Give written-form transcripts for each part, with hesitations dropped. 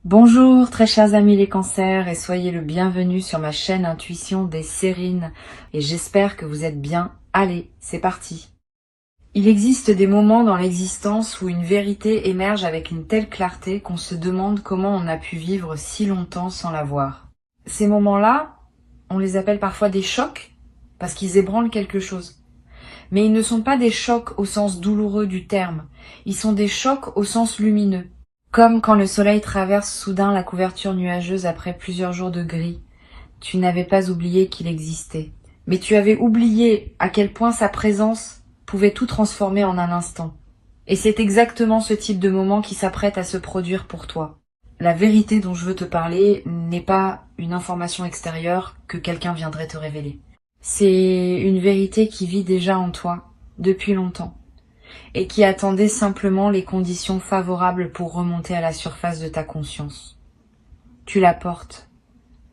Bonjour très chers amis les cancers et soyez le bienvenu sur ma chaîne Intuition des Sérines et j'espère que vous êtes bien. Allez, c'est parti. Il existe des moments dans l'existence où une vérité émerge avec une telle clarté qu'on se demande comment on a pu vivre si longtemps sans la voir. Ces moments-là, on les appelle parfois des chocs parce qu'ils ébranlent quelque chose. Mais ils ne sont pas des chocs au sens douloureux du terme, ils sont des chocs au sens lumineux. Comme quand le soleil traverse soudain la couverture nuageuse après plusieurs jours de gris. Tu n'avais pas oublié qu'il existait. Mais tu avais oublié à quel point sa présence pouvait tout transformer en un instant. Et c'est exactement ce type de moment qui s'apprête à se produire pour toi. La vérité dont je veux te parler n'est pas une information extérieure que quelqu'un viendrait te révéler. C'est une vérité qui vit déjà en toi, depuis longtemps, et qui attendait simplement les conditions favorables pour remonter à la surface de ta conscience. Tu la portes,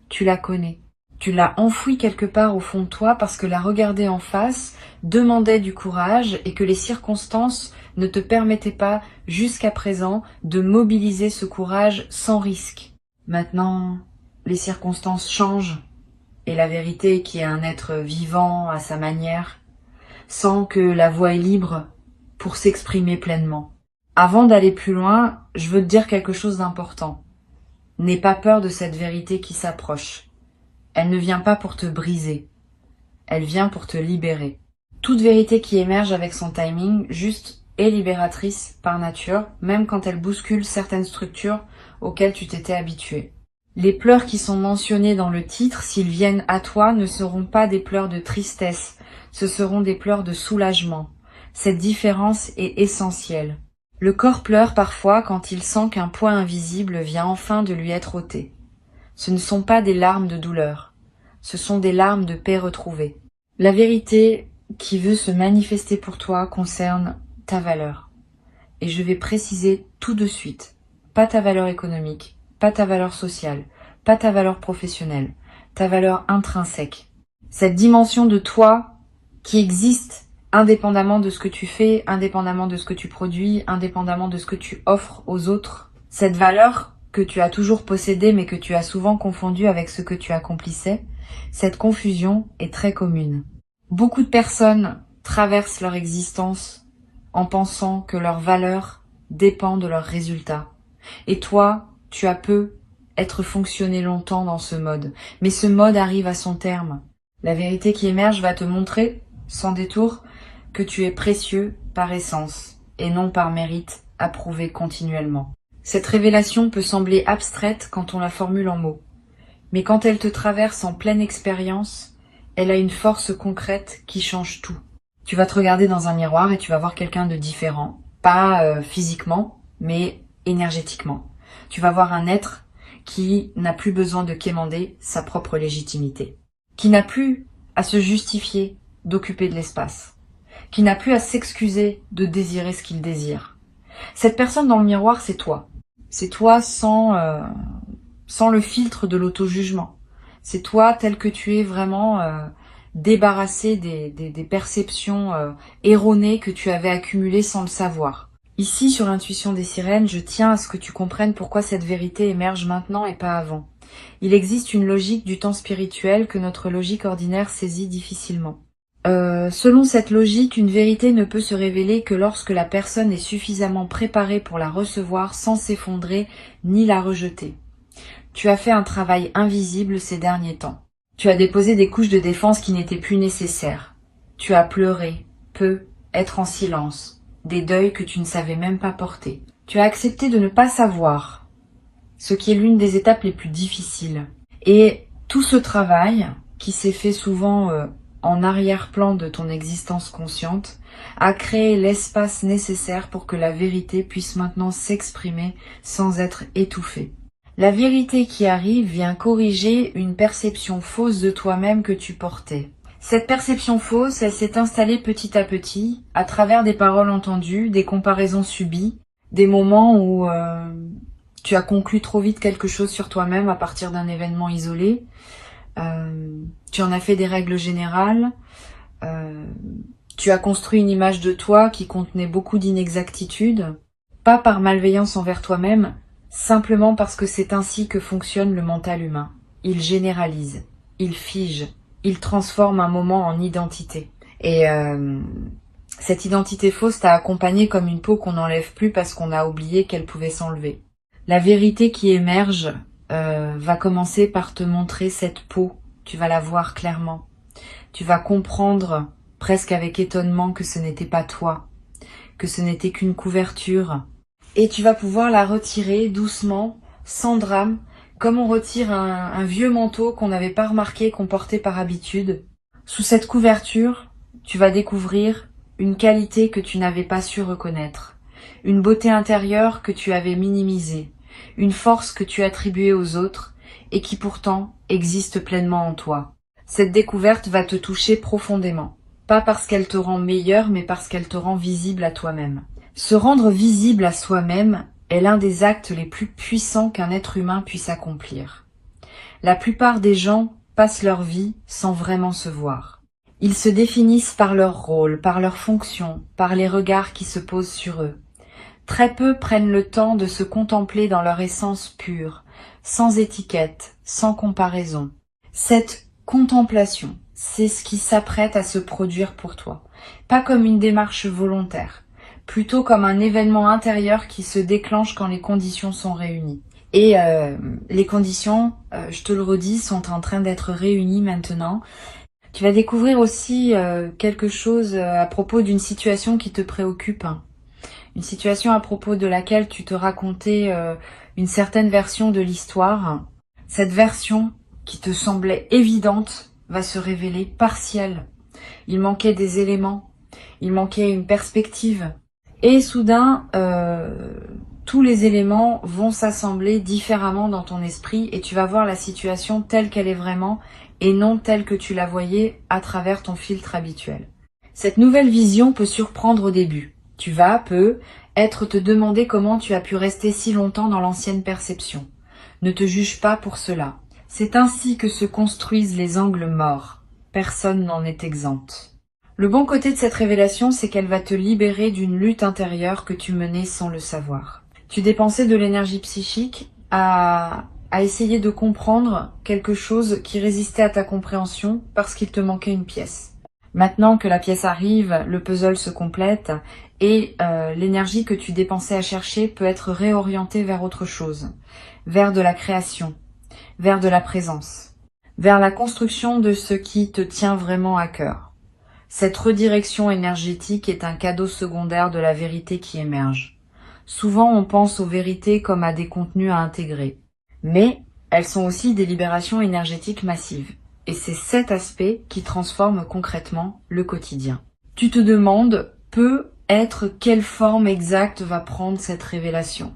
tu la connais, tu l'as enfouie quelque part au fond de toi parce que la regarder en face demandait du courage et que les circonstances ne te permettaient pas, jusqu'à présent, de mobiliser ce courage sans risque. Maintenant, les circonstances changent. Et la vérité, qui est un être vivant à sa manière, sent que la voie est libre pour s'exprimer pleinement. Avant d'aller plus loin, je veux te dire quelque chose d'important. N'aie pas peur de cette vérité qui s'approche. Elle ne vient pas pour te briser. Elle vient pour te libérer. Toute vérité qui émerge avec son timing juste est libératrice par nature, même quand elle bouscule certaines structures auxquelles tu t'étais habitué. Les pleurs qui sont mentionnés dans le titre, s'ils viennent à toi, ne seront pas des pleurs de tristesse, ce seront des pleurs de soulagement. Cette différence est essentielle. Le corps pleure parfois quand il sent qu'un poids invisible vient enfin de lui être ôté. Ce ne sont pas des larmes de douleur, ce sont des larmes de paix retrouvée. La vérité qui veut se manifester pour toi concerne ta valeur. Et je vais préciser tout de suite, pas ta valeur économique, pas ta valeur sociale, pas ta valeur professionnelle, ta valeur intrinsèque. Cette dimension de toi qui existe indépendamment de ce que tu fais, indépendamment de ce que tu produis, indépendamment de ce que tu offres aux autres. Cette valeur que tu as toujours possédée mais que tu as souvent confondue avec ce que tu accomplissais, cette confusion est très commune. Beaucoup de personnes traversent leur existence en pensant que leur valeur dépend de leurs résultats. Et toi, tu as peu être fonctionné longtemps dans ce mode. Mais ce mode arrive à son terme. La vérité qui émerge va te montrer, sans détour, que tu es précieux par essence et non par mérite approuvé continuellement. Cette révélation peut sembler abstraite quand on la formule en mots. Mais quand elle te traverse en pleine expérience, elle a une force concrète qui change tout. Tu vas te regarder dans un miroir et tu vas voir quelqu'un de différent. Pas physiquement, mais énergétiquement. Tu vas voir un être qui n'a plus besoin de quémander sa propre légitimité. Qui n'a plus à se justifier d'occuper de l'espace. Qui n'a plus à s'excuser de désirer ce qu'il désire. Cette personne dans le miroir, c'est toi. C'est toi sans le filtre de l'auto-jugement. C'est toi tel que tu es vraiment débarrassé des perceptions erronées que tu avais accumulées sans le savoir. Ici, sur l'intuition des sirènes, je tiens à ce que tu comprennes pourquoi cette vérité émerge maintenant et pas avant. Il existe une logique du temps spirituel que notre logique ordinaire saisit difficilement. Selon cette logique, une vérité ne peut se révéler que lorsque la personne est suffisamment préparée pour la recevoir sans s'effondrer ni la rejeter. Tu as fait un travail invisible ces derniers temps. Tu as déposé des couches de défense qui n'étaient plus nécessaires. Tu as pleuré, peu, être en silence, des deuils que tu ne savais même pas porter. Tu as accepté de ne pas savoir, ce qui est l'une des étapes les plus difficiles. Et tout ce travail, qui s'est fait souvent en arrière-plan de ton existence consciente, a créé l'espace nécessaire pour que la vérité puisse maintenant s'exprimer sans être étouffée. La vérité qui arrive vient corriger une perception fausse de toi-même que tu portais. Cette perception fausse, elle s'est installée petit à petit, à travers des paroles entendues, des comparaisons subies, des moments où tu as conclu trop vite quelque chose sur toi-même à partir d'un événement isolé. Tu en as fait des règles générales. Tu as construit une image de toi qui contenait beaucoup d'inexactitudes, pas par malveillance envers toi-même, simplement parce que c'est ainsi que fonctionne le mental humain. Il généralise, il fige, il transforme un moment en identité. Et cette identité fausse t'a accompagné comme une peau qu'on n'enlève plus parce qu'on a oublié qu'elle pouvait s'enlever. La vérité qui émerge va commencer par te montrer cette peau. Tu vas la voir clairement. Tu vas comprendre presque avec étonnement que ce n'était pas toi, que ce n'était qu'une couverture. Et tu vas pouvoir la retirer doucement, sans drame, comme on retire un vieux manteau qu'on n'avait pas remarqué qu'on portait par habitude. Sous cette couverture, tu vas découvrir une qualité que tu n'avais pas su reconnaître, une beauté intérieure que tu avais minimisée, une force que tu attribuais aux autres et qui pourtant existe pleinement en toi. Cette découverte va te toucher profondément, pas parce qu'elle te rend meilleur, mais parce qu'elle te rend visible à toi-même. Se rendre visible à soi-même est l'un des actes les plus puissants qu'un être humain puisse accomplir. La plupart des gens passent leur vie sans vraiment se voir. Ils se définissent par leur rôle, par leur fonction, par les regards qui se posent sur eux. Très peu prennent le temps de se contempler dans leur essence pure, sans étiquette, sans comparaison. Cette contemplation, c'est ce qui s'apprête à se produire pour toi. Pas comme une démarche volontaire, plutôt comme un événement intérieur qui se déclenche quand les conditions sont réunies. Et les conditions, je te le redis, sont en train d'être réunies maintenant. Tu vas découvrir aussi quelque chose à propos d'une situation qui te préoccupe. Une situation à propos de laquelle tu te racontais une certaine version de l'histoire. Cette version qui te semblait évidente va se révéler partielle. Il manquait des éléments, il manquait une perspective. Et soudain, tous les éléments vont s'assembler différemment dans ton esprit et tu vas voir la situation telle qu'elle est vraiment et non telle que tu la voyais à travers ton filtre habituel. Cette nouvelle vision peut surprendre au début. Tu vas, te demander comment tu as pu rester si longtemps dans l'ancienne perception. Ne te juge pas pour cela. C'est ainsi que se construisent les angles morts. Personne n'en est exempt. Le bon côté de cette révélation, c'est qu'elle va te libérer d'une lutte intérieure que tu menais sans le savoir. Tu dépensais de l'énergie psychique à essayer de comprendre quelque chose qui résistait à ta compréhension parce qu'il te manquait une pièce. Maintenant que la pièce arrive, le puzzle se complète et l'énergie que tu dépensais à chercher peut être réorientée vers autre chose, vers de la création, vers de la présence, vers la construction de ce qui te tient vraiment à cœur. Cette redirection énergétique est un cadeau secondaire de la vérité qui émerge. Souvent, on pense aux vérités comme à des contenus à intégrer, mais elles sont aussi des libérations énergétiques massives. Et c'est cet aspect qui transforme concrètement le quotidien. Tu te demandes, quelle forme exacte va prendre cette révélation?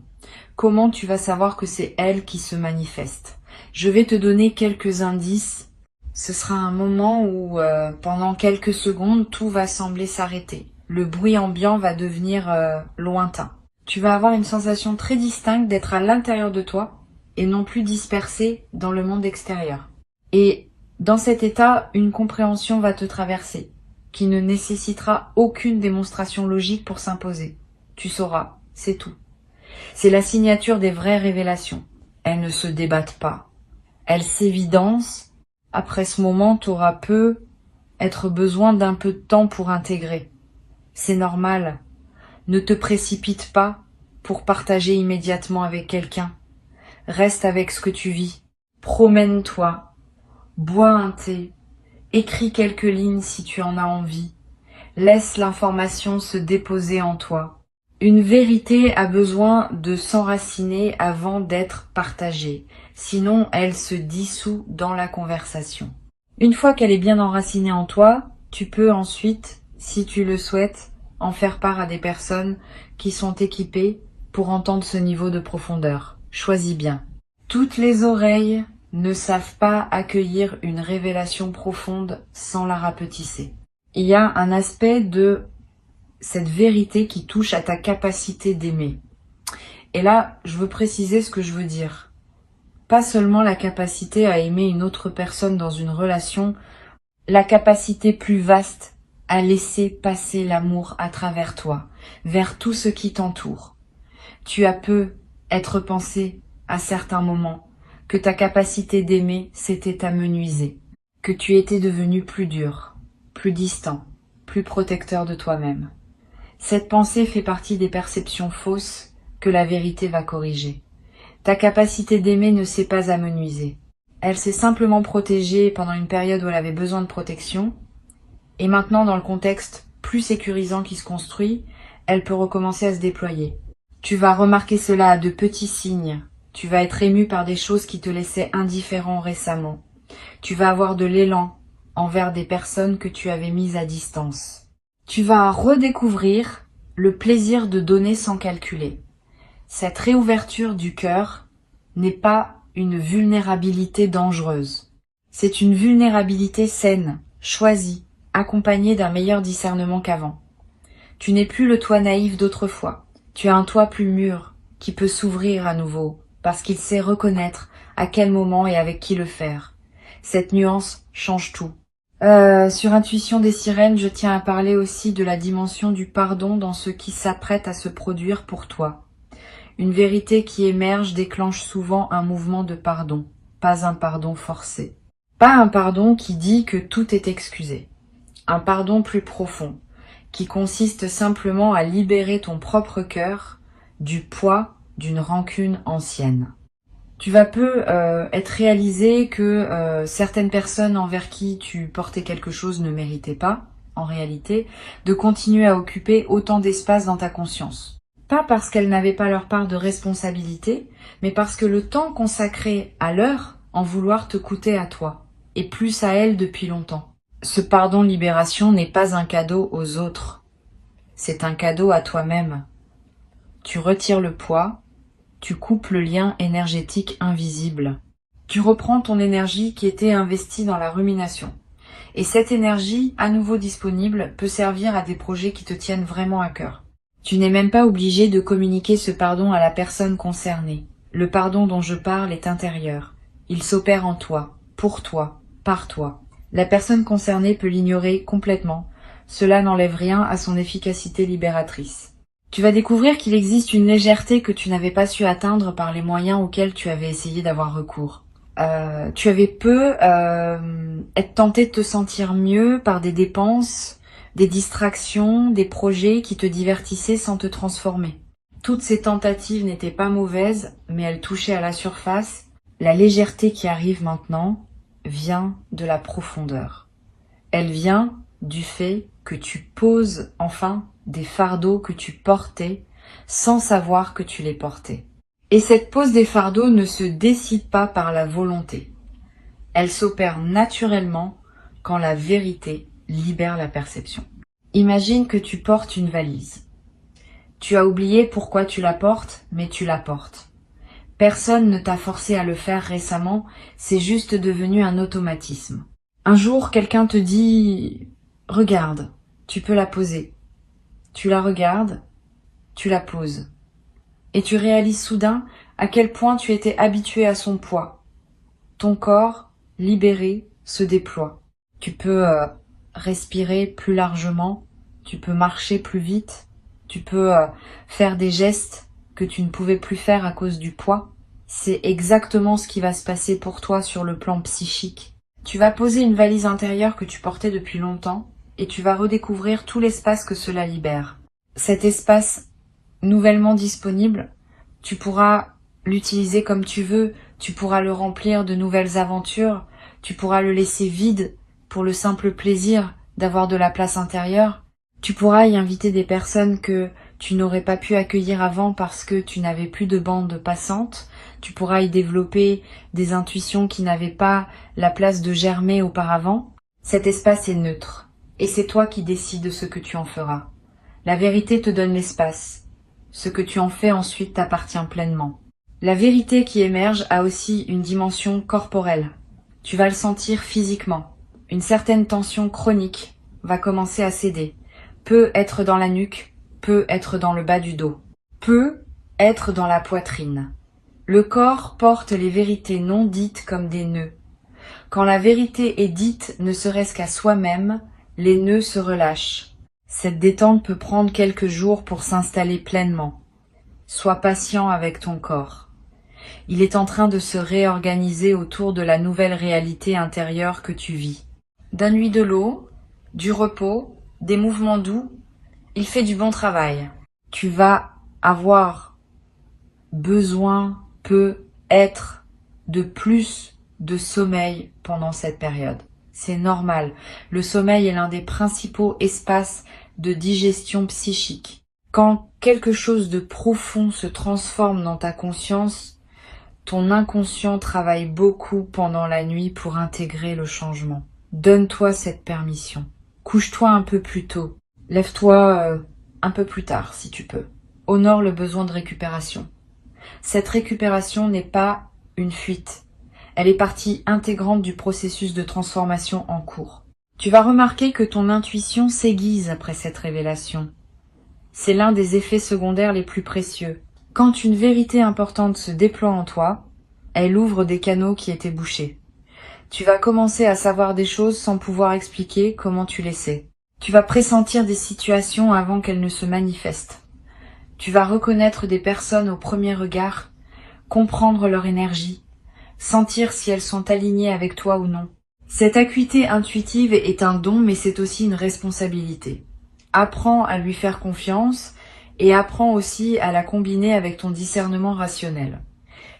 Comment tu vas savoir que c'est elle qui se manifeste? Je vais te donner quelques indices. Ce sera un moment où, pendant quelques secondes, tout va sembler s'arrêter. Le bruit ambiant va devenir lointain. Tu vas avoir une sensation très distincte d'être à l'intérieur de toi et non plus dispersé dans le monde extérieur. Et dans cet état, une compréhension va te traverser, qui ne nécessitera aucune démonstration logique pour s'imposer. Tu sauras, c'est tout. C'est la signature des vraies révélations. Elles ne se débattent pas. Elles s'évidencent. Après ce moment, tu auras être besoin d'un peu de temps pour intégrer. C'est normal. Ne te précipite pas pour partager immédiatement avec quelqu'un. Reste avec ce que tu vis. Promène-toi. Bois un thé, écris quelques lignes si tu en as envie, laisse l'information se déposer en toi. Une vérité a besoin de s'enraciner avant d'être partagée, sinon elle se dissout dans la conversation. Une fois qu'elle est bien enracinée en toi, tu peux ensuite, si tu le souhaites, en faire part à des personnes qui sont équipées pour entendre ce niveau de profondeur. Choisis bien. Toutes les oreilles ne savent pas accueillir une révélation profonde sans la rapetisser. Il y a un aspect de cette vérité qui touche à ta capacité d'aimer. Et là, je veux préciser ce que je veux dire. Pas seulement la capacité à aimer une autre personne dans une relation, la capacité plus vaste à laisser passer l'amour à travers toi, vers tout ce qui t'entoure. Tu as être pensé à certains moments que ta capacité d'aimer s'était amenuisée, que tu étais devenu plus dur, plus distant, plus protecteur de toi-même. Cette pensée fait partie des perceptions fausses que la vérité va corriger. Ta capacité d'aimer ne s'est pas amenuisée. Elle s'est simplement protégée pendant une période où elle avait besoin de protection, et maintenant, dans le contexte plus sécurisant qui se construit, elle peut recommencer à se déployer. Tu vas remarquer cela à de petits signes. Tu vas être ému par des choses qui te laissaient indifférent récemment. Tu vas avoir de l'élan envers des personnes que tu avais mises à distance. Tu vas redécouvrir le plaisir de donner sans calculer. Cette réouverture du cœur n'est pas une vulnérabilité dangereuse. C'est une vulnérabilité saine, choisie, accompagnée d'un meilleur discernement qu'avant. Tu n'es plus le toi naïf d'autrefois. Tu as un toi plus mûr, qui peut s'ouvrir à nouveau, parce qu'il sait reconnaître à quel moment et avec qui le faire. Cette nuance change tout. Sur Intuition des sirènes, je tiens à parler aussi de la dimension du pardon dans ce qui s'apprête à se produire pour toi. Une vérité qui émerge déclenche souvent un mouvement de pardon, pas un pardon forcé. Pas un pardon qui dit que tout est excusé. Un pardon plus profond, qui consiste simplement à libérer ton propre cœur du poids d'une rancune ancienne. Tu vas peu être réalisé que certaines personnes envers qui tu portais quelque chose ne méritaient pas, en réalité, de continuer à occuper autant d'espace dans ta conscience. Pas parce qu'elles n'avaient pas leur part de responsabilité, mais parce que le temps consacré à leur en vouloir te coûtait à toi, et plus à elles depuis longtemps. Ce pardon-libération n'est pas un cadeau aux autres, c'est un cadeau à toi-même. Tu retires le poids, tu coupes le lien énergétique invisible. Tu reprends ton énergie qui était investie dans la rumination. Et cette énergie, à nouveau disponible, peut servir à des projets qui te tiennent vraiment à cœur. Tu n'es même pas obligé de communiquer ce pardon à la personne concernée. Le pardon dont je parle est intérieur. Il s'opère en toi, pour toi, par toi. La personne concernée peut l'ignorer complètement. Cela n'enlève rien à son efficacité libératrice. Tu vas découvrir qu'il existe une légèreté que tu n'avais pas su atteindre par les moyens auxquels tu avais essayé d'avoir recours. Tu avais peu être tenté de te sentir mieux par des dépenses, des distractions, des projets qui te divertissaient sans te transformer. Toutes ces tentatives n'étaient pas mauvaises, mais elles touchaient à la surface. La légèreté qui arrive maintenant vient de la profondeur. Elle vient du fait que tu poses enfin des fardeaux que tu portais sans savoir que tu les portais. Et cette pose des fardeaux ne se décide pas par la volonté. Elle s'opère naturellement quand la vérité libère la perception. Imagine que tu portes une valise. Tu as oublié pourquoi tu la portes, mais tu la portes. Personne ne t'a forcé à le faire récemment, c'est juste devenu un automatisme. Un jour, quelqu'un te dit « Regarde, tu peux la poser ». Tu la regardes, tu la poses. Et tu réalises soudain à quel point tu étais habitué à son poids. Ton corps, libéré, se déploie. Tu peux respirer plus largement, tu peux marcher plus vite, tu peux faire des gestes que tu ne pouvais plus faire à cause du poids. C'est exactement ce qui va se passer pour toi sur le plan psychique. Tu vas poser une valise intérieure que tu portais depuis longtemps et tu vas redécouvrir tout l'espace que cela libère. Cet espace nouvellement disponible, tu pourras l'utiliser comme tu veux, tu pourras le remplir de nouvelles aventures, tu pourras le laisser vide pour le simple plaisir d'avoir de la place intérieure. Tu pourras y inviter des personnes que tu n'aurais pas pu accueillir avant parce que tu n'avais plus de bande passante. Tu pourras y développer des intuitions qui n'avaient pas la place de germer auparavant. Cet espace est neutre. Et c'est toi qui décides ce que tu en feras. La vérité te donne l'espace. Ce que tu en fais ensuite t'appartient pleinement. La vérité qui émerge a aussi une dimension corporelle. Tu vas le sentir physiquement. Une certaine tension chronique va commencer à céder. Peut être dans la nuque, peut être dans le bas du dos, peut être dans la poitrine. Le corps porte les vérités non dites comme des nœuds. Quand la vérité est dite ne serait-ce qu'à soi-même, les nœuds se relâchent. Cette détente peut prendre quelques jours pour s'installer pleinement. Sois patient avec ton corps. Il est en train de se réorganiser autour de la nouvelle réalité intérieure que tu vis. Donne-lui de l'eau, du repos, des mouvements doux. Il fait du bon travail. Tu vas avoir besoin, peut-être, de plus de sommeil pendant cette période. C'est normal. Le sommeil est l'un des principaux espaces de digestion psychique. Quand quelque chose de profond se transforme dans ta conscience, ton inconscient travaille beaucoup pendant la nuit pour intégrer le changement. Donne-toi cette permission. Couche-toi un peu plus tôt. Lève-toi un peu plus tard si tu peux. Honore le besoin de récupération. Cette récupération n'est pas une fuite. Elle est partie intégrante du processus de transformation en cours. Tu vas remarquer que ton intuition s'aiguise après cette révélation. C'est l'un des effets secondaires les plus précieux. Quand une vérité importante se déploie en toi, elle ouvre des canaux qui étaient bouchés. Tu vas commencer à savoir des choses sans pouvoir expliquer comment tu les sais. Tu vas pressentir des situations avant qu'elles ne se manifestent. Tu vas reconnaître des personnes au premier regard, comprendre leur énergie, sentir si elles sont alignées avec toi ou non. Cette acuité intuitive est un don, mais c'est aussi une responsabilité. Apprends à lui faire confiance et apprends aussi à la combiner avec ton discernement rationnel.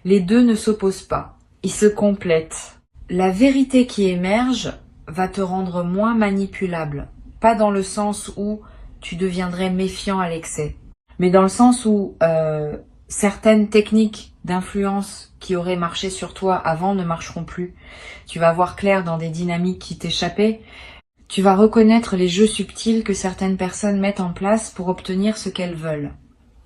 Les deux ne s'opposent pas, ils se complètent. La vérité qui émerge va te rendre moins manipulable, pas dans le sens où tu deviendrais méfiant à l'excès, mais dans le sens où certaines techniques d'influence qui auraient marché sur toi avant ne marcheront plus. Tu vas voir clair dans des dynamiques qui t'échappaient. Tu vas reconnaître les jeux subtils que certaines personnes mettent en place pour obtenir ce qu'elles veulent.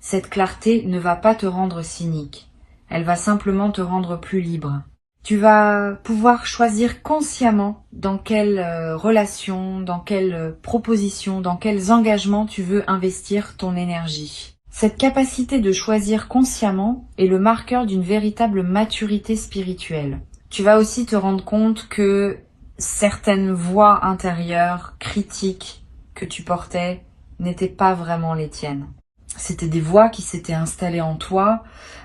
Cette clarté ne va pas te rendre cynique. Elle va simplement te rendre plus libre. Tu vas pouvoir choisir consciemment dans quelle relation, dans quelle proposition, dans quels engagements tu veux investir ton énergie. Cette capacité de choisir consciemment est le marqueur d'une véritable maturité spirituelle. Tu vas aussi te rendre compte que certaines voix intérieures, critiques que tu portais n'étaient pas vraiment les tiennes. C'était des voix qui s'étaient installées en toi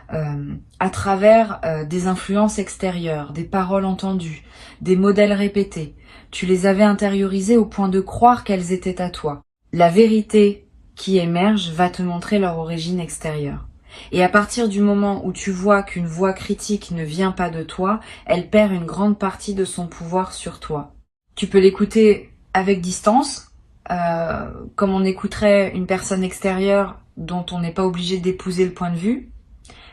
à travers des influences extérieures, des paroles entendues, des modèles répétés. Tu les avais intériorisées au point de croire qu'elles étaient à toi. La vérité qui émerge va te montrer leur origine extérieure. Et à partir du moment où tu vois qu'une voix critique ne vient pas de toi, elle perd une grande partie de son pouvoir sur toi. Tu peux l'écouter avec distance, comme on écouterait une personne extérieure dont on n'est pas obligé d'épouser le point de vue.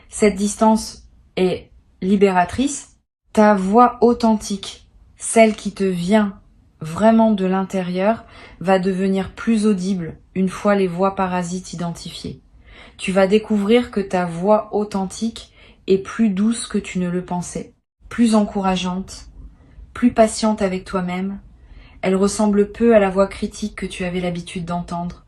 Cette distance est libératrice. Ta voix authentique, celle qui te vient vraiment de l'intérieur, va devenir plus audible une fois les voix parasites identifiées. Tu vas découvrir que ta voix authentique est plus douce que tu ne le pensais, plus encourageante, plus patiente avec toi-même. Elle ressemble peu à la voix critique que tu avais l'habitude d'entendre.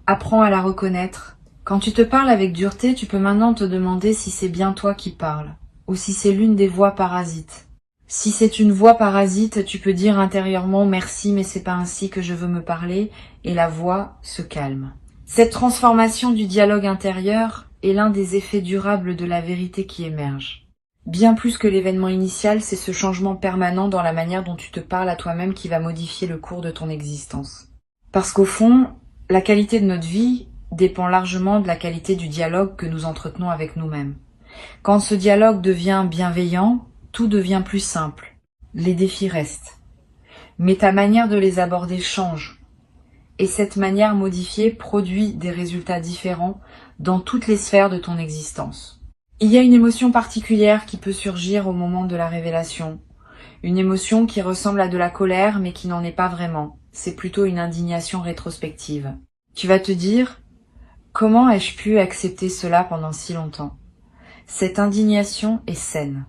Apprends à la reconnaître. Quand tu te parles avec dureté, tu peux maintenant te demander si c'est bien toi qui parles, ou si c'est l'une des voix parasites. Si c'est une voix parasite, tu peux dire intérieurement « merci, mais c'est pas ainsi que je veux me parler » et la voix se calme. Cette transformation du dialogue intérieur est l'un des effets durables de la vérité qui émerge. Bien plus que l'événement initial, c'est ce changement permanent dans la manière dont tu te parles à toi-même qui va modifier le cours de ton existence. Parce qu'au fond, la qualité de notre vie dépend largement de la qualité du dialogue que nous entretenons avec nous-mêmes. Quand ce dialogue devient bienveillant, tout devient plus simple. Les défis restent. Mais ta manière de les aborder change. Et cette manière modifiée produit des résultats différents dans toutes les sphères de ton existence. Il y a une émotion particulière qui peut surgir au moment de la révélation. Une émotion qui ressemble à de la colère mais qui n'en est pas vraiment. C'est plutôt une indignation rétrospective. Tu vas te dire « Comment ai-je pu accepter cela pendant si longtemps ?» Cette indignation est saine.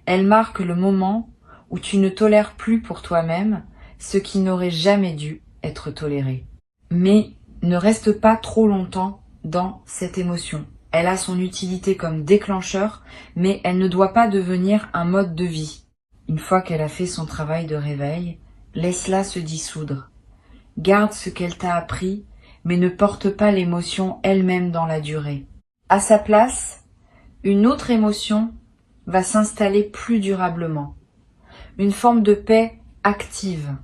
Elle marque le moment où tu ne tolères plus pour toi-même ce qui n'aurait jamais dû être toléré. Mais ne reste pas trop longtemps dans cette émotion. Elle a son utilité comme déclencheur, mais elle ne doit pas devenir un mode de vie. Une fois qu'elle a fait son travail de réveil, laisse-la se dissoudre. Garde ce qu'elle t'a appris, mais ne porte pas l'émotion elle-même dans la durée. À sa place, une autre émotion va s'installer plus durablement. Une forme de paix active.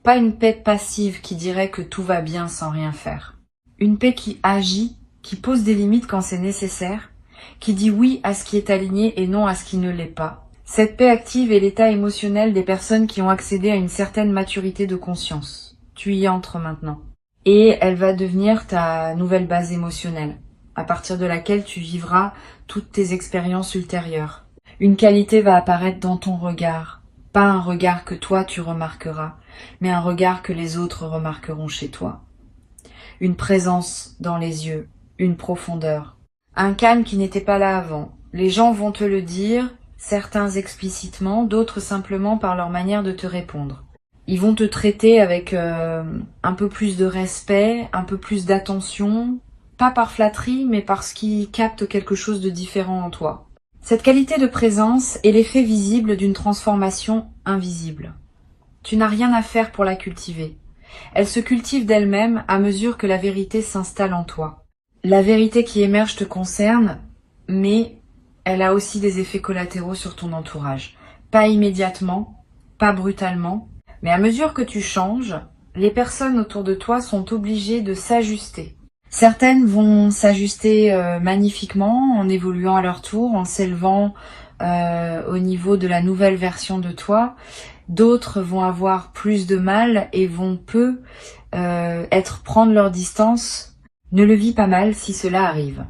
Pas une paix passive qui dirait que tout va bien sans rien faire. Une paix qui agit, qui pose des limites quand c'est nécessaire, qui dit oui à ce qui est aligné et non à ce qui ne l'est pas. Cette paix active est l'état émotionnel des personnes qui ont accédé à une certaine maturité de conscience. Tu y entres maintenant. Et elle va devenir ta nouvelle base émotionnelle, à partir de laquelle tu vivras toutes tes expériences ultérieures. Une qualité va apparaître dans ton regard. Pas un regard que toi tu remarqueras, mais un regard que les autres remarqueront chez toi. Une présence dans les yeux, une profondeur. Un calme qui n'était pas là avant. Les gens vont te le dire, certains explicitement, d'autres simplement par leur manière de te répondre. Ils vont te traiter avec un peu plus de respect, un peu plus d'attention, pas par flatterie, mais parce qu'ils captent quelque chose de différent en toi. Cette qualité de présence est l'effet visible d'une transformation invisible. Tu n'as rien à faire pour la cultiver. Elle se cultive d'elle-même à mesure que la vérité s'installe en toi. La vérité qui émerge te concerne, mais elle a aussi des effets collatéraux sur ton entourage. Pas immédiatement, pas brutalement, mais à mesure que tu changes, les personnes autour de toi sont obligées de s'ajuster. Certaines vont s'ajuster magnifiquement en évoluant à leur tour, en s'élevant au niveau de la nouvelle version de toi. D'autres vont avoir plus de mal et vont prendre leur distance. Ne le vis pas mal si cela arrive.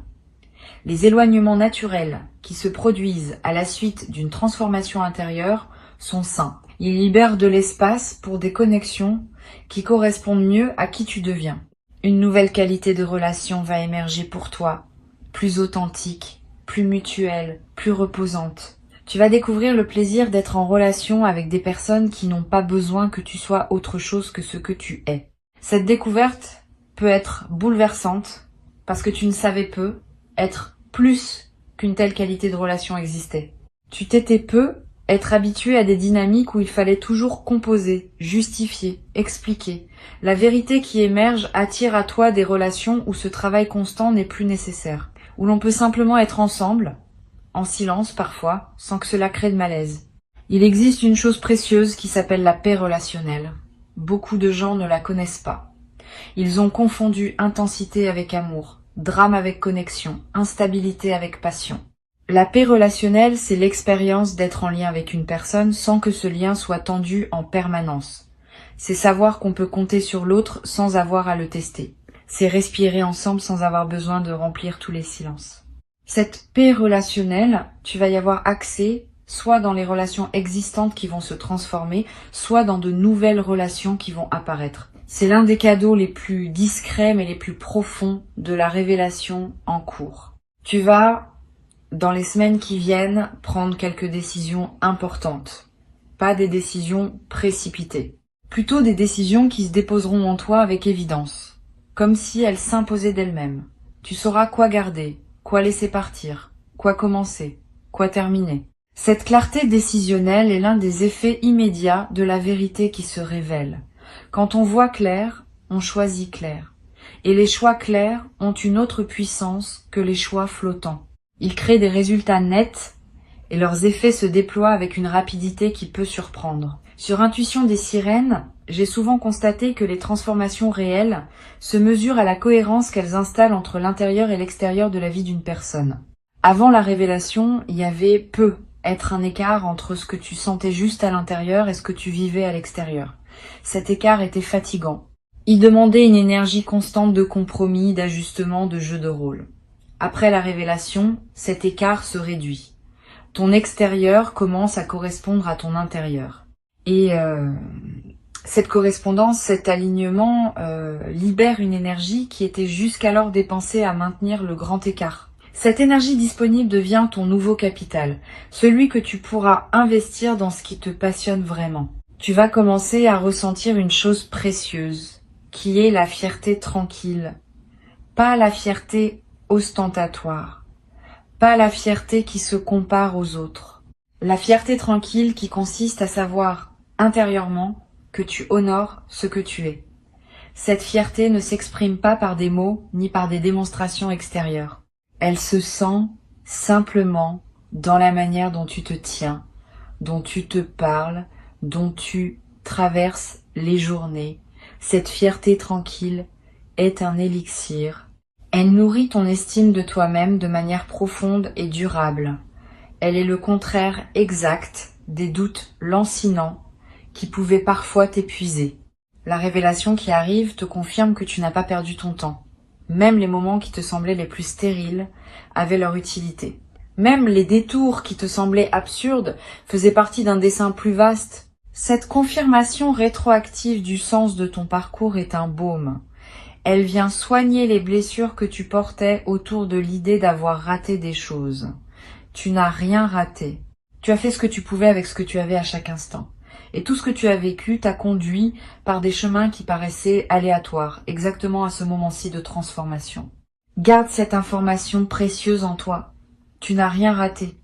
Les éloignements naturels qui se produisent à la suite d'une transformation intérieure sont sains. Ils libèrent de l'espace pour des connexions qui correspondent mieux à qui tu deviens. Une nouvelle qualité de relation va émerger pour toi, plus authentique, plus mutuelle, plus reposante. Tu vas découvrir le plaisir d'être en relation avec des personnes qui n'ont pas besoin que tu sois autre chose que ce que tu es. Cette découverte peut être bouleversante parce que tu ne savais peu être plus qu'une telle qualité de relation existait. Tu t'étais peu être habitué à des dynamiques où il fallait toujours composer, justifier, expliquer. La vérité qui émerge attire à toi des relations où ce travail constant n'est plus nécessaire, où l'on peut simplement être ensemble, en silence parfois, sans que cela crée de malaise. Il existe une chose précieuse qui s'appelle la paix relationnelle. Beaucoup de gens ne la connaissent pas. Ils ont confondu intensité avec amour, drame avec connexion, instabilité avec passion. La paix relationnelle, c'est l'expérience d'être en lien avec une personne sans que ce lien soit tendu en permanence. C'est savoir qu'on peut compter sur l'autre sans avoir à le tester. C'est respirer ensemble sans avoir besoin de remplir tous les silences. Cette paix relationnelle, tu vas y avoir accès soit dans les relations existantes qui vont se transformer, soit dans de nouvelles relations qui vont apparaître. C'est l'un des cadeaux les plus discrets mais les plus profonds de la révélation en cours. Tu vas, dans les semaines qui viennent, prendre quelques décisions importantes. Pas des décisions précipitées. Plutôt des décisions qui se déposeront en toi avec évidence. Comme si elles s'imposaient d'elles-mêmes. Tu sauras quoi garder, quoi laisser partir, quoi commencer, quoi terminer. Cette clarté décisionnelle est l'un des effets immédiats de la vérité qui se révèle. Quand on voit clair, on choisit clair. Et les choix clairs ont une autre puissance que les choix flottants. Ils créent des résultats nets et leurs effets se déploient avec une rapidité qui peut surprendre. Sur Intuition des sirènes, j'ai souvent constaté que les transformations réelles se mesurent à la cohérence qu'elles installent entre l'intérieur et l'extérieur de la vie d'une personne. Avant la révélation, il y avait être un écart entre ce que tu sentais juste à l'intérieur et ce que tu vivais à l'extérieur. Cet écart était fatigant. Il demandait une énergie constante de compromis, d'ajustement, de jeu de rôle. Après la révélation, cet écart se réduit. Ton extérieur commence à correspondre à ton intérieur. Et cette correspondance, cet alignement libère une énergie qui était jusqu'alors dépensée à maintenir le grand écart. Cette énergie disponible devient ton nouveau capital, celui que tu pourras investir dans ce qui te passionne vraiment. Tu vas commencer à ressentir une chose précieuse, qui est la fierté tranquille. Pas la fierté ostentatoire, pas la fierté qui se compare aux autres. La fierté tranquille qui consiste à savoir intérieurement que tu honores ce que tu es. Cette fierté ne s'exprime pas par des mots ni par des démonstrations extérieures. Elle se sent simplement dans la manière dont tu te tiens, dont tu te parles, dont tu traverses les journées. Cette fierté tranquille est un élixir. Elle nourrit ton estime de toi-même de manière profonde et durable. Elle est le contraire exact des doutes lancinants qui pouvaient parfois t'épuiser. La révélation qui arrive te confirme que tu n'as pas perdu ton temps. Même les moments qui te semblaient les plus stériles avaient leur utilité. Même les détours qui te semblaient absurdes faisaient partie d'un dessein plus vaste. Cette confirmation rétroactive du sens de ton parcours est un baume. Elle vient soigner les blessures que tu portais autour de l'idée d'avoir raté des choses. Tu n'as rien raté. Tu as fait ce que tu pouvais avec ce que tu avais à chaque instant. Et tout ce que tu as vécu t'a conduit par des chemins qui paraissaient aléatoires, exactement à ce moment-ci de transformation. Garde cette information précieuse en toi. Tu n'as rien raté.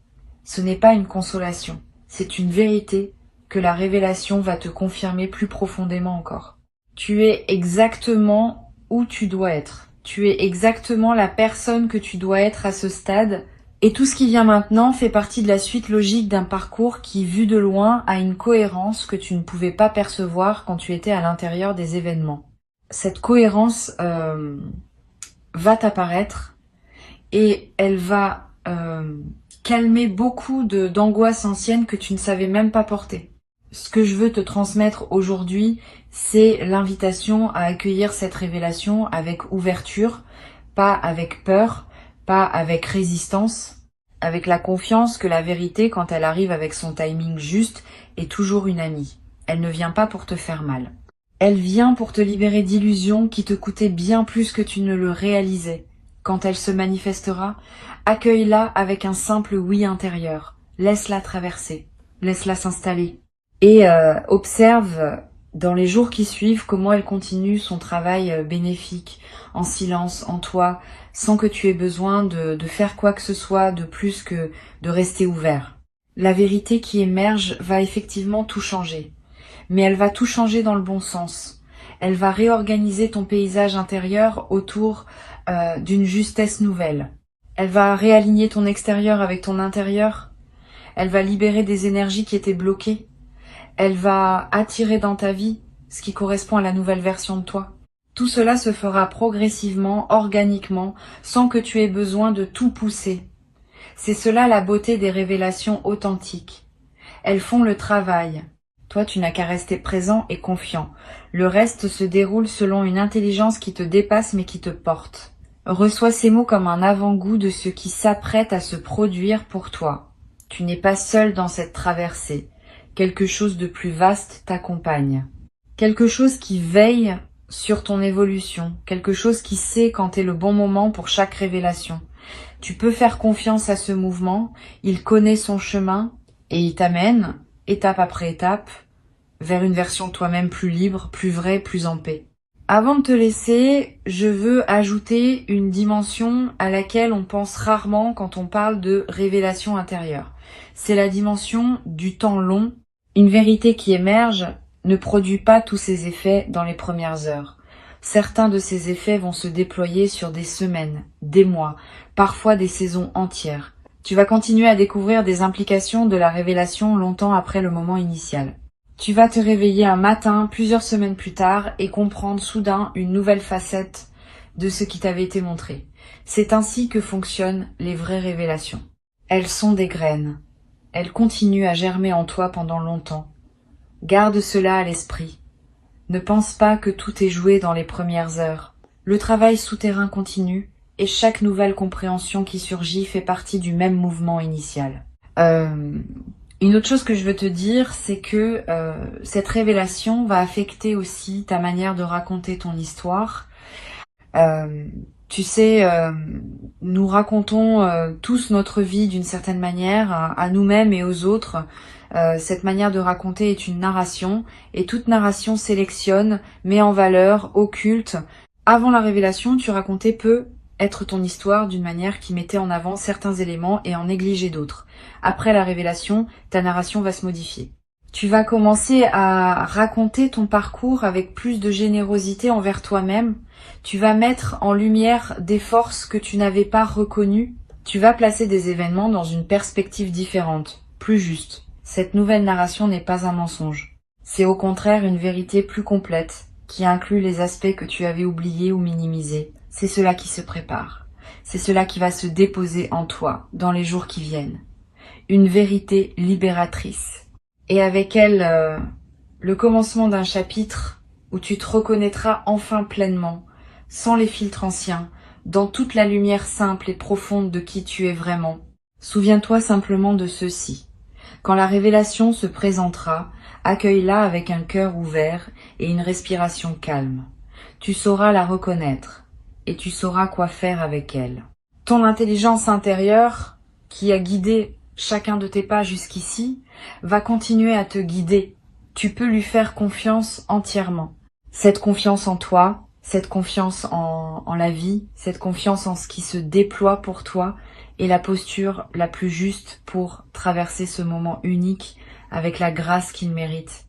Ce n'est pas une consolation, c'est une vérité que la révélation va te confirmer plus profondément encore. Tu es exactement où tu dois être. Tu es exactement la personne que tu dois être à ce stade. Et tout ce qui vient maintenant fait partie de la suite logique d'un parcours qui, vu de loin, a une cohérence que tu ne pouvais pas percevoir quand tu étais à l'intérieur des événements. Cette cohérence va t'apparaître et elle va calmer beaucoup d'angoisses anciennes que tu ne savais même pas porter. Ce que je veux te transmettre aujourd'hui, c'est l'invitation à accueillir cette révélation avec ouverture, pas avec peur, pas avec résistance, avec la confiance que la vérité, quand elle arrive avec son timing juste, est toujours une amie. Elle ne vient pas pour te faire mal. Elle vient pour te libérer d'illusions qui te coûtaient bien plus que tu ne le réalisais. Quand elle se manifestera, accueille-la avec un simple oui intérieur. Laisse-la traverser, laisse-la s'installer. Et observe dans les jours qui suivent comment elle continue son travail bénéfique, en silence, en toi, sans que tu aies besoin de faire quoi que ce soit de plus que de rester ouvert. La vérité qui émerge va effectivement tout changer, mais elle va tout changer dans le bon sens. Elle va réorganiser ton paysage intérieur autour d'une justesse nouvelle. Elle va réaligner ton extérieur avec ton intérieur. Elle va libérer des énergies qui étaient bloquées. Elle va attirer dans ta vie ce qui correspond à la nouvelle version de toi. Tout cela se fera progressivement, organiquement, sans que tu aies besoin de tout pousser. C'est cela la beauté des révélations authentiques. Elles font le travail. Toi, tu n'as qu'à rester présent et confiant. Le reste se déroule selon une intelligence qui te dépasse mais qui te porte. Reçois ces mots comme un avant-goût de ce qui s'apprête à se produire pour toi. Tu n'es pas seul dans cette traversée. Quelque chose de plus vaste t'accompagne. Quelque chose qui veille sur ton évolution. Quelque chose qui sait quand est le bon moment pour chaque révélation. Tu peux faire confiance à ce mouvement. Il connaît son chemin et il t'amène, étape après étape, vers une version de toi-même plus libre, plus vraie, plus en paix. Avant de te laisser, je veux ajouter une dimension à laquelle on pense rarement quand on parle de révélation intérieure. C'est la dimension du temps long. Une vérité qui émerge ne produit pas tous ses effets dans les premières heures. Certains de ces effets vont se déployer sur des semaines, des mois, parfois des saisons entières. Tu vas continuer à découvrir des implications de la révélation longtemps après le moment initial. Tu vas te réveiller un matin, plusieurs semaines plus tard, et comprendre soudain une nouvelle facette de ce qui t'avait été montré. C'est ainsi que fonctionnent les vraies révélations. Elles sont des graines. Elles continuent à germer en toi pendant longtemps. Garde cela à l'esprit. Ne pense pas que tout est joué dans les premières heures. Le travail souterrain continue, et chaque nouvelle compréhension qui surgit fait partie du même mouvement initial. Une autre chose que je veux te dire, c'est que cette révélation va affecter aussi ta manière de raconter ton histoire. Tu sais, nous racontons tous notre vie d'une certaine manière, à nous-mêmes et aux autres. Cette manière de raconter est une narration, et toute narration sélectionne, met en valeur, occulte. Avant la révélation, tu racontais peu être ton histoire d'une manière qui mettait en avant certains éléments et en négligeait d'autres. Après la révélation, ta narration va se modifier. Tu vas commencer à raconter ton parcours avec plus de générosité envers toi-même. Tu vas mettre en lumière des forces que tu n'avais pas reconnues. Tu vas placer des événements dans une perspective différente, plus juste. Cette nouvelle narration n'est pas un mensonge. C'est au contraire une vérité plus complète, qui inclut les aspects que tu avais oubliés ou minimisés. C'est cela qui se prépare. C'est cela qui va se déposer en toi dans les jours qui viennent. Une vérité libératrice. Et avec elle, le commencement d'un chapitre où tu te reconnaîtras enfin pleinement, sans les filtres anciens, dans toute la lumière simple et profonde de qui tu es vraiment. Souviens-toi simplement de ceci. Quand la révélation se présentera, accueille-la avec un cœur ouvert et une respiration calme. Tu sauras la reconnaître et tu sauras quoi faire avec elle. Ton intelligence intérieure, qui a guidé chacun de tes pas jusqu'ici, va continuer à te guider. Tu peux lui faire confiance entièrement. Cette confiance en toi, cette confiance en la vie, cette confiance en ce qui se déploie pour toi est la posture la plus juste pour traverser ce moment unique avec la grâce qu'il mérite.